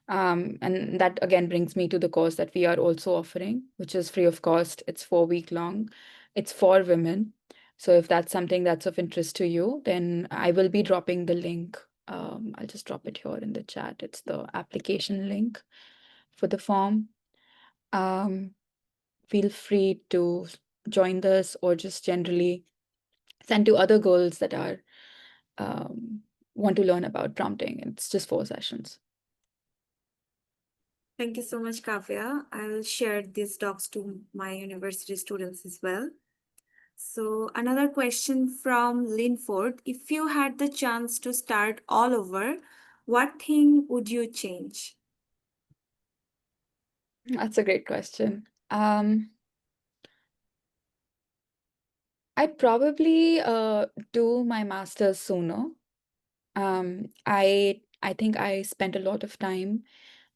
And that again brings me to the course that we are also offering, which is free of cost. It's 4 week long. It's for women. So if that's something that's of interest to you, then I will be dropping the link. I'll just drop it here in the chat. It's the application link for the form. Feel free to join this or just generally send to other girls that are want to learn about prompting. It's just 4 sessions. Thank you so much, Kavya. I'll share these docs to my university students as well. So another question from Linford. If you had the chance to start all over, what thing would you change? That's a great question. I'd probably do my master's sooner. I think I spent a lot of time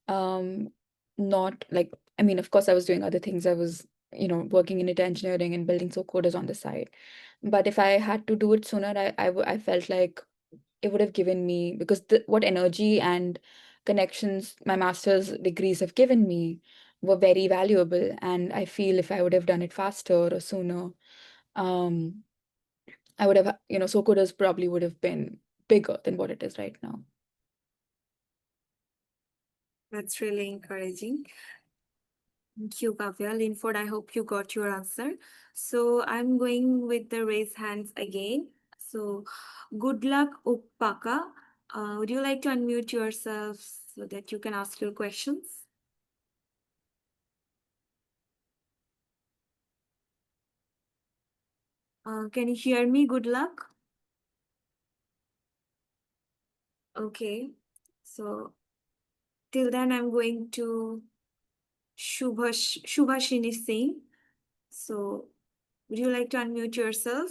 um not like, I mean, of course I was doing other things. I was, working in data engineering and building so coders on the side. But if I had to do it sooner, I felt like it would have given me, because what energy and connections my master's degrees have given me were very valuable. And I feel if I would have done it faster or sooner, um, I would have, so coders probably would have been bigger than what it is right now. That's really encouraging. Thank you, Kavya. Linford, I hope you got your answer. So I'm going with the raise hands again. So good luck, Upaka. Would you like to unmute yourself so that you can ask your questions? Can you hear me? Good luck. Okay. So till then, I'm going to Shubhashini Singh. So would you like to unmute yourself?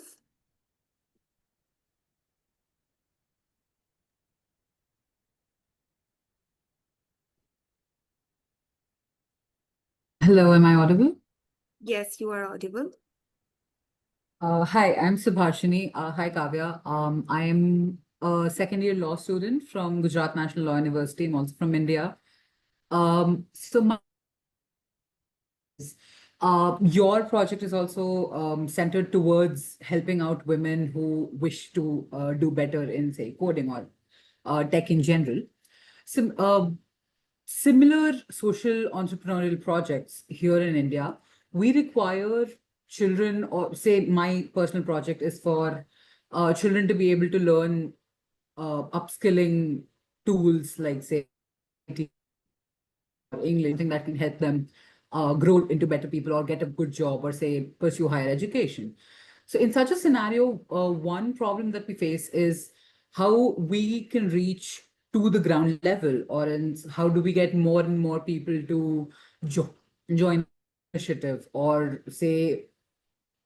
Hello, am I audible? Yes, you are audible. Hi, I'm Subhashini. Hi, Kavya. I am a second year law student from Gujarat National Law University. I'm also from India. So Your project is also centered towards helping out women who wish to do better in, say, coding or tech in general. Sim Similar social entrepreneurial projects here in India, we require children, or say, my personal project is for children to be able to learn upskilling tools like, say, English, something that can help them grow into better people or get a good job or, say, pursue higher education. So, in such a scenario, one problem that we face is how we can reach to the ground level, or in how do we get more and more people to join the initiative, or say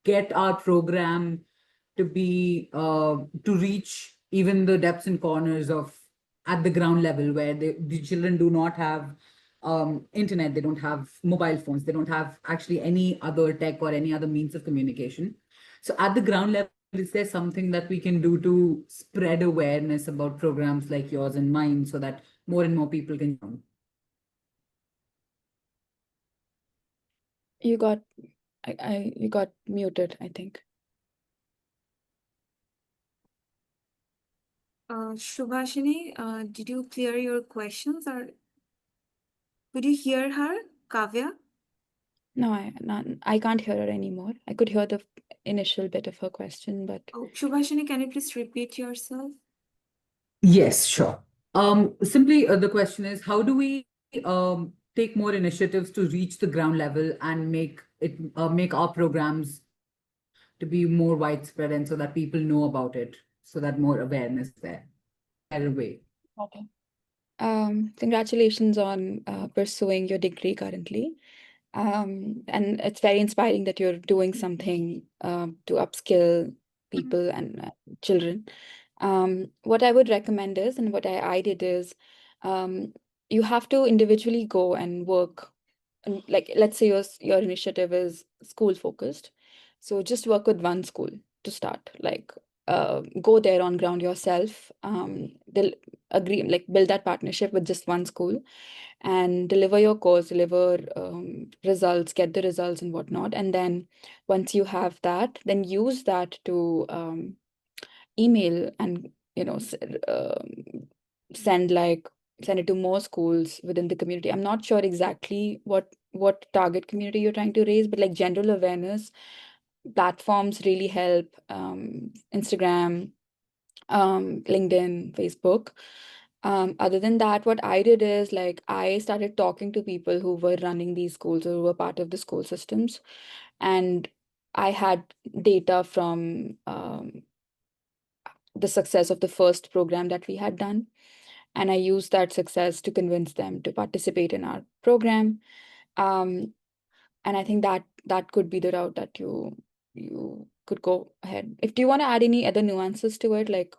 get our program to be to reach even the depths and corners of at the ground level, where the children do not have internet, they don't have mobile phones, they don't have actually any other tech or any other means of communication. So at the ground level, is there something that we can do to spread awareness about programs like yours and mine, so that more and more people can join? You got, you got muted, I think. Shubhashini, did you clear your questions or could you hear her, Kavya? No, I can't hear her anymore. I could hear the initial bit of her question, but Oh, Shubhashini, can you please repeat yourself? Yes, sure. Simply, the question is, how do we take more initiatives to reach the ground level and make our programs to be more widespread, and so that people know about it, so that more awareness there in a better way? okay. Congratulations on pursuing your degree currently. And it's very inspiring that you're doing something to upskill people and children. What I would recommend is, and what I did is, um, you have to individually go and work. And like, let's say your initiative is school focused, so just work with one school to start. Like, go there on ground yourself. They'll agree, like, build that partnership with just one school and deliver your course, deliver results, get the results and whatnot. And then once you have that, then use that to email and, you know, send like send it to more schools within the community. I'm not sure exactly what target community you're trying to raise, but like general awareness platforms really help. Instagram, LinkedIn, Facebook. Other than that, what I did is like I started talking to people who were running these schools or who were part of the school systems, and I had data from the success of the first program that we had done, and I used that success to convince them to participate in our program. Um, and I think that could be the route that you could go ahead. If do you want to add any other nuances to it, like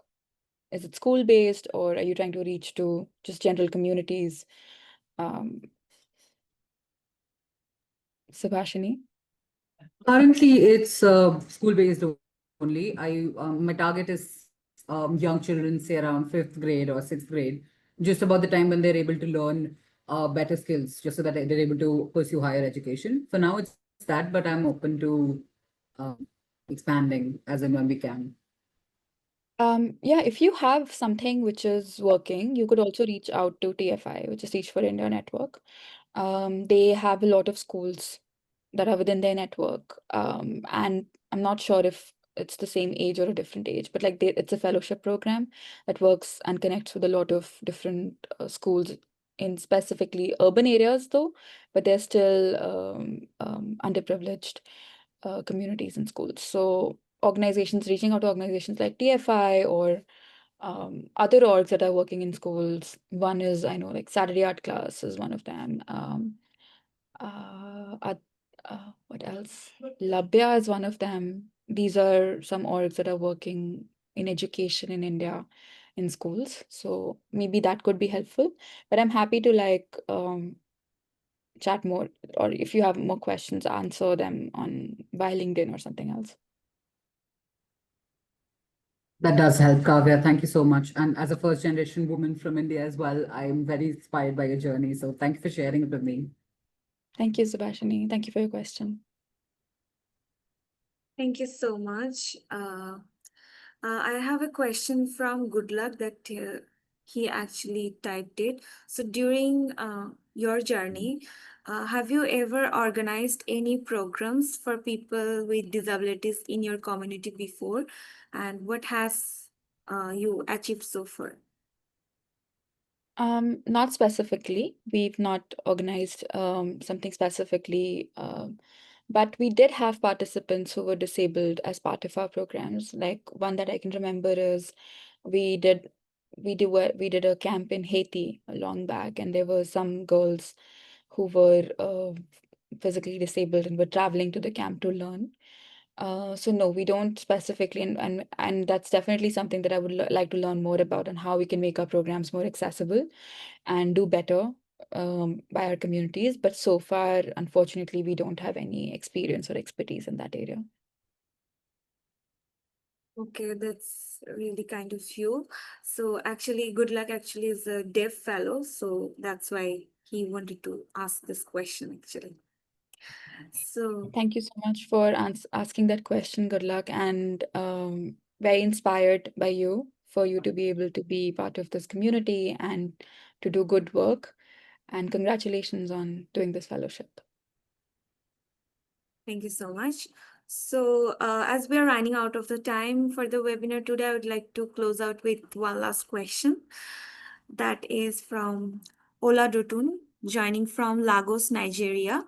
is it school based or are you trying to reach to just general communities? Um, Subhashini? Currently, it's school-based only. My target is young children, say around fifth grade or sixth grade, just about the time when they're able to learn better skills, just so that they're able to pursue higher education. For now, it's that, but I'm open to expanding as and when we can. Yeah, if you have something which is working, you could also reach out to TFI, which is Teach for India Network. They have a lot of schools that are within their network. And I'm not sure if it's the same age or a different age, but like it's a fellowship program that works and connects with a lot of different schools in specifically urban areas, though, but they're still underprivileged communities and schools. So organizations reaching out to organizations like TFI or other orgs that are working in schools. One is, I know, like Saturday Art Class is one of them. Uh, uh, what else? Labya is one of them. These are some orgs that are working in education in India in schools. So maybe that could be helpful. But I'm happy to like chat more, or if you have more questions, answer them on by LinkedIn or something else. That does help, Kavya. Thank you so much. And as a first generation woman from India as well, I'm very inspired by your journey. So thank you for sharing it with me. Thank you, Subhashini. Thank you for your question. Thank you so much. I have a question from Good Luck that he actually typed it. So during your journey, have you ever organized any programs for people with disabilities in your community before? And what has you achieved so far? Not specifically. We've not organized something specifically, but we did have participants who were disabled as part of our programs. Like one that I can remember is we did we did a camp in Haiti a long back, and there were some girls who were physically disabled and were traveling to the camp to learn. So no, we don't specifically, and that's definitely something that I would like to learn more about and how we can make our programs more accessible and do better by our communities. But so far, unfortunately, we don't have any experience or expertise in that area. Okay, that's really kind of you. So actually, Good Luck actually is a deaf fellow, so that's why he wanted to ask this question actually. So Thank you so much for asking that question. Good luck, and very inspired by you for you to be able to be part of this community and to do good work. And congratulations on doing this fellowship. thank you so much. So, as we are running out of the time for the webinar today, I would like to close out with one last question. That is from Ola Dutun, joining from Lagos, Nigeria.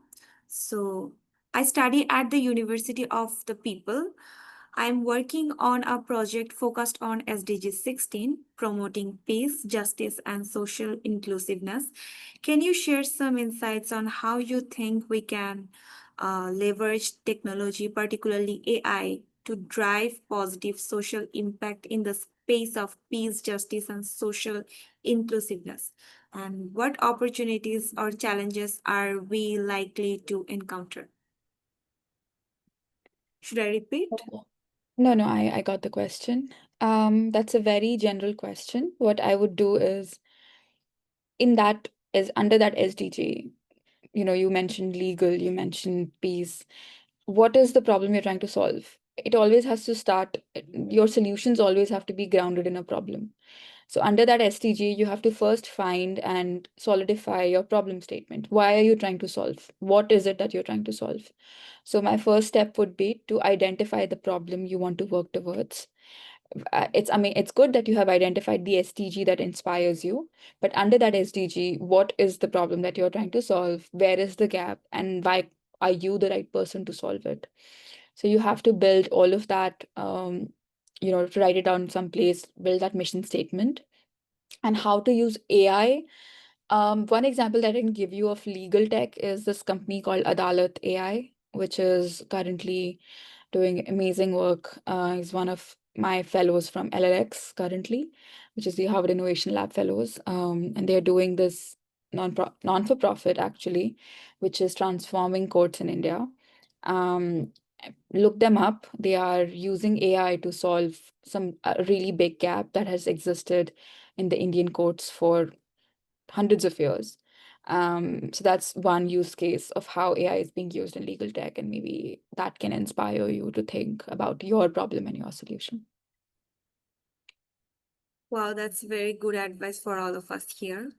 So, I study at the University of the People. I'm working on a project focused on SDG 16, promoting peace, justice, and social inclusiveness. Can you share some insights on how you think we can leverage technology, particularly AI, to drive positive social impact in the space of peace, justice, and social inclusiveness? And what opportunities or challenges are we likely to encounter? Should I repeat? No, no, I got the question. That's a very general question. What I would do is in that is under that SDG, you mentioned legal, you mentioned peace. What is the problem you're trying to solve? It always has to start, your solutions always have to be grounded in a problem. So under that SDG, you have to first find and solidify your problem statement. Why are you trying to solve? What is it that you're trying to solve? So my first step would be to identify the problem you want to work towards. It's good that you have identified the SDG that inspires you, but under that SDG, what is the problem that you're trying to solve? Where is the gap? And why are you the right person to solve it? So you have to build all of that, to write it down someplace, build that mission statement, and how to use AI. One example that I can give you of legal tech is this company called Adalat AI, which is currently doing amazing work. He's one of my fellows from LLX currently, which is the Harvard Innovation Lab Fellows. And they're doing this non-for-profit actually, which is transforming courts in India. Um, Look them up. They are using AI to solve some really big gap that has existed in the Indian courts for hundreds of years. So that's one use case of how AI is being used in legal tech, and maybe that can inspire you to think about your problem and your solution. Wow, that's very good advice for all of us here.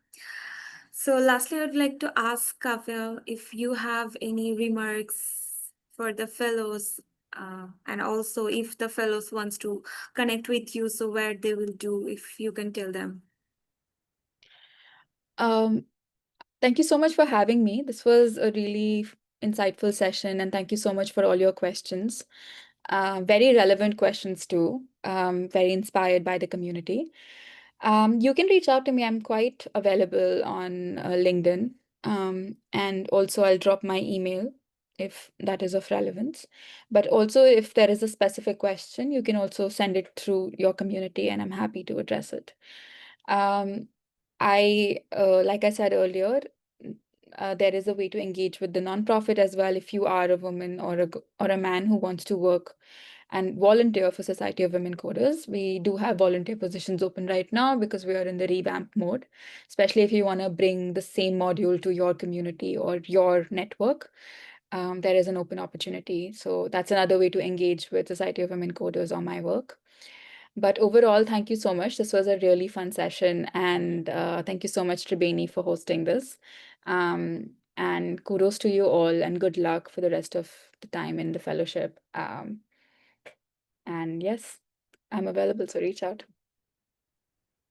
So lastly, I'd like to ask Kavya if you have any remarks for the fellows, and also if the fellows wants to connect with you, so where they will do, if you can tell them. Um, Thank you so much for having me. This was a really insightful session, and thank you so much for all your questions. Very relevant questions too. Very inspired by the community. You can reach out to me. I'm quite available on LinkedIn. And also I'll drop my email if that is of relevance. But also if there is a specific question, you can also send it through your community and I'm happy to address it. Um, like I said earlier, there is a way to engage with the nonprofit as well if you are a woman or a man who wants to work and volunteer for Society of Women Coders. We do have volunteer positions open right now because we are in the revamp mode, especially if you want to bring the same module to your community or your network. There is an open opportunity. So that's another way to engage with Society of Women Coders on my work. But overall, thank you so much. This was a really fun session. And thank you so much, Tribeni, for hosting this. And kudos to you all and good luck for the rest of the time in the fellowship. And yes, I'm available, so reach out.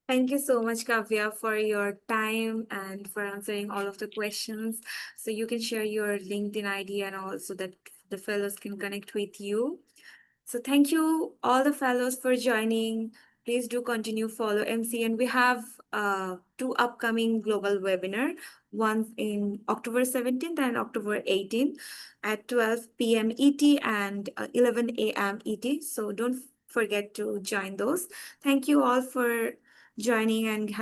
Thank you so much, Kavya, for your time and for answering all of the questions. So you can share your LinkedIn ID and also that the fellows can connect with you. So thank you all the fellows for joining. Please do continue follow MC, and we have two upcoming global webinar, one in October 17th and October 18th at 12 p.m. ET and 11 a.m. ET. So don't forget to join those. Thank you all for joining and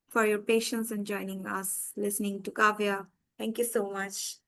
for your patience and joining us listening to Kavya. Thank you so much.